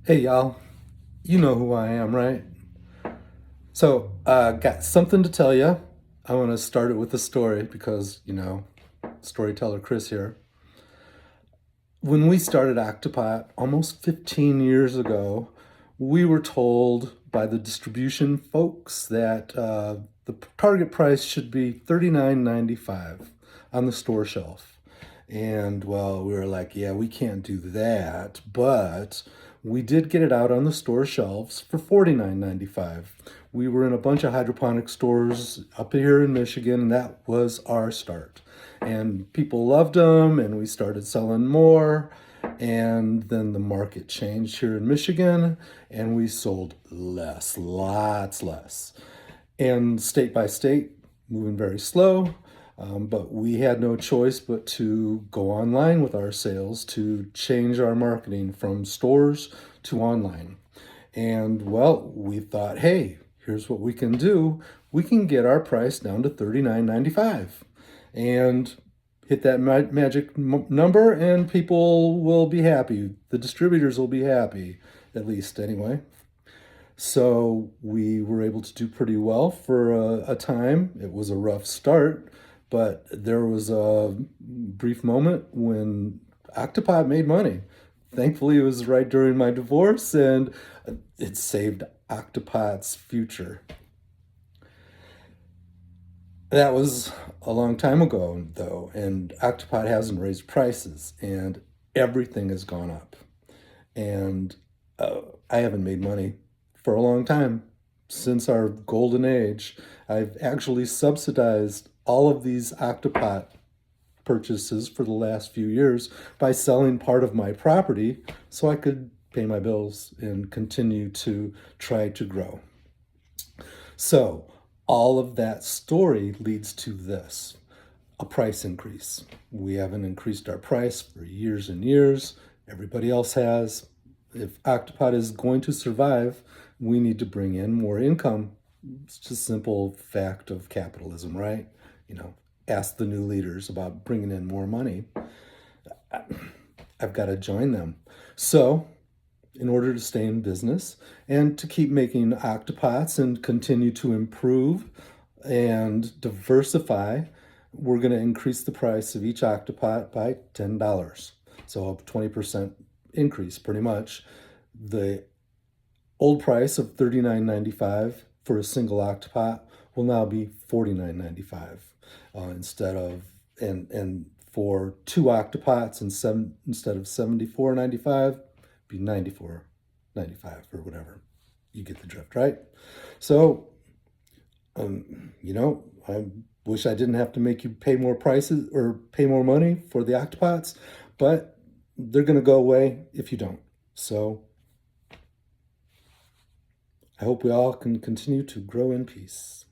Hey y'all, you know who I am, right? So, got something to tell you. I want to start it with a story because, storyteller Chris here. When we started Octopot almost 15 years ago, we were told by the distribution folks that the target price should be $39.95 on the store shelf. And well, we were like, yeah, we can't do that. But we did get it out on the store shelves for $49.95. We were in a bunch of hydroponic stores up here in Michigan, and that was our start. And people loved them, and we started selling more. And then the market changed here in Michigan, and we sold less, lots less. And state by state, moving very slow. But we had no choice but to go online with our sales to change our marketing from stores to online. And well, we thought, hey, here's what we can do. We can get our price down to $39.95 and hit that magic number, and people will be happy. The distributors will be happy, at least anyway. So we were able to do pretty well for a time. It was a rough start, but there was a brief moment when Octopot made money. Thankfully, it was right during my divorce, and it saved Octopot's future. That was a long time ago, though, and Octopot hasn't raised prices, and everything has gone up. And I haven't made money for a long time since our golden age. I've actually subsidized all of these Octopot purchases for the last few years by selling part of my property so I could pay my bills and continue to try to grow. So, all of that story leads to this: a price increase. We haven't increased our price for years and years. Everybody else has. If Octopod is going to survive, we need to bring in more income. It's just simple fact of capitalism, right? You know, ask the new leaders about bringing in more money. I've got to join them. So, in order to stay in business and to keep making octopots and continue to improve and diversify, we're going to increase the price of each octopot by $10. So a 20% increase, pretty much. The old price of $39.95 for a single octopot will now be $49.95 instead of and for two octopots and instead of $74.95 be $94.95 or whatever. You get the drift, right? So, I wish I didn't have to make you pay more prices or pay more money for the octopots, but they're going to go away if you don't. So, I hope we all can continue to grow in peace.